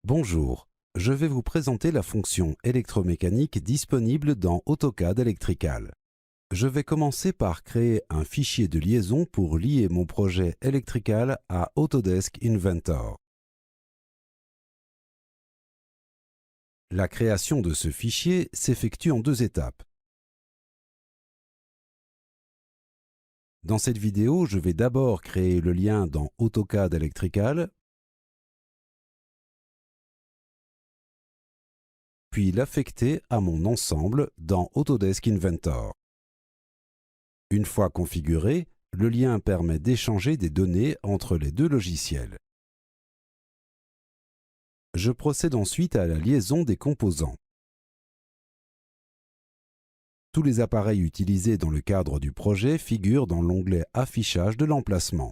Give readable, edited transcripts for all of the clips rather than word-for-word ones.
Bonjour, je vais vous présenter la fonction électromécanique disponible dans AutoCAD Electrical. Je vais commencer par créer un fichier de liaison pour lier mon projet Electrical à Autodesk Inventor. La création de ce fichier s'effectue en deux étapes. Dans cette vidéo, je vais d'abord créer le lien dans AutoCAD Electrical, puis l'affecter à mon ensemble dans Autodesk Inventor. Une fois configuré, le lien permet d'échanger des données entre les deux logiciels. Je procède ensuite à la liaison des composants. Tous les appareils utilisés dans le cadre du projet figurent dans l'onglet Affichage de l'emplacement.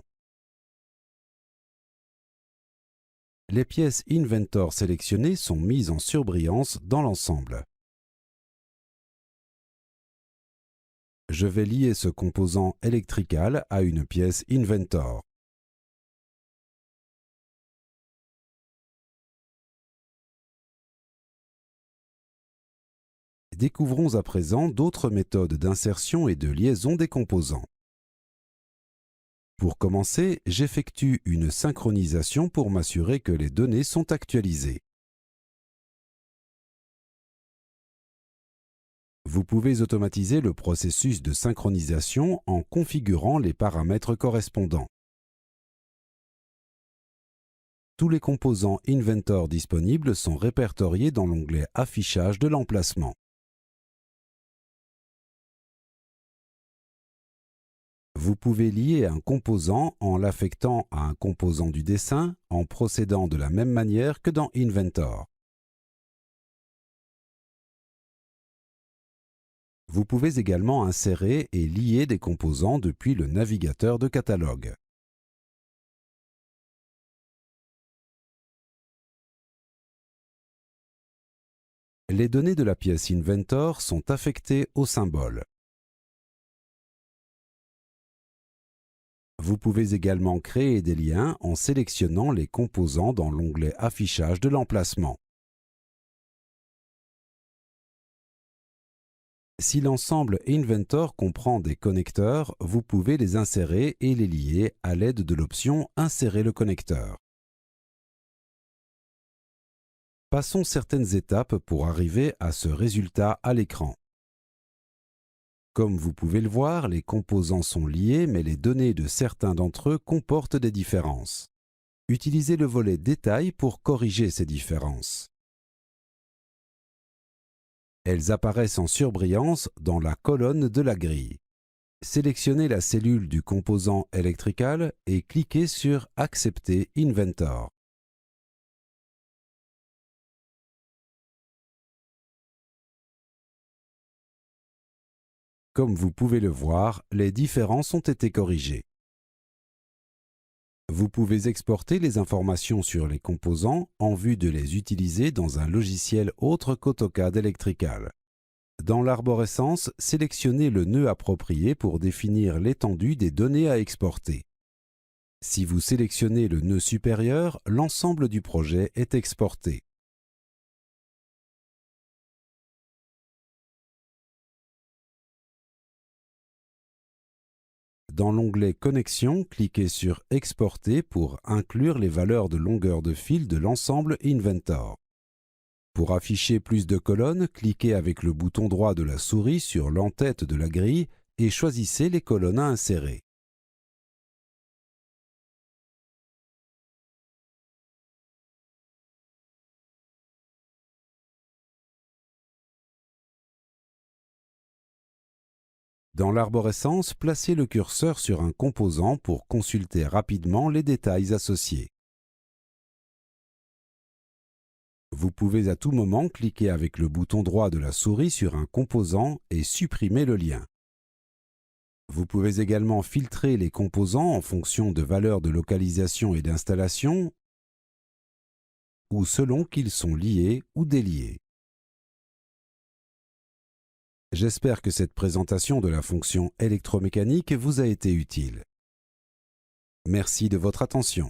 Les pièces Inventor sélectionnées sont mises en surbrillance dans l'ensemble. Je vais lier ce composant Electrical à une pièce Inventor. Découvrons à présent d'autres méthodes d'insertion et de liaison des composants. Pour commencer, j'effectue une synchronisation pour m'assurer que les données sont actualisées. Vous pouvez automatiser le processus de synchronisation en configurant les paramètres correspondants. Tous les composants Inventor disponibles sont répertoriés dans l'onglet Affichage de l'emplacement. Vous pouvez lier un composant en l'affectant à un composant du dessin en procédant de la même manière que dans Inventor. Vous pouvez également insérer et lier des composants depuis le navigateur de catalogue. Les données de la pièce Inventor sont affectées au symbole. Vous pouvez également créer des liens en sélectionnant les composants dans l'onglet Affichage de l'emplacement. Si l'ensemble Inventor comprend des connecteurs, vous pouvez les insérer et les lier à l'aide de l'option « Insérer le connecteur ». Passons certaines étapes pour arriver à ce résultat à l'écran. Comme vous pouvez le voir, les composants sont liés, mais les données de certains d'entre eux comportent des différences. Utilisez le volet Détails pour corriger ces différences. Elles apparaissent en surbrillance dans la colonne de la grille. Sélectionnez la cellule du composant Electrical et cliquez sur « Accepter Inventor ». Comme vous pouvez le voir, les différences ont été corrigées. Vous pouvez exporter les informations sur les composants en vue de les utiliser dans un logiciel autre qu'AutoCAD Electrical. Dans l'arborescence, sélectionnez le nœud approprié pour définir l'étendue des données à exporter. Si vous sélectionnez le nœud supérieur, l'ensemble du projet est exporté. Dans l'onglet Connexion, cliquez sur Exporter pour inclure les valeurs de longueur de fil de l'ensemble Inventor. Pour afficher plus de colonnes, cliquez avec le bouton droit de la souris sur l'en-tête de la grille et choisissez les colonnes à insérer. Dans l'arborescence, placez le curseur sur un composant pour consulter rapidement les détails associés. Vous pouvez à tout moment cliquer avec le bouton droit de la souris sur un composant et supprimer le lien. Vous pouvez également filtrer les composants en fonction de valeurs de localisation et d'installation ou selon qu'ils sont liés ou déliés. J'espère que cette présentation de la fonction électromécanique vous a été utile. Merci de votre attention.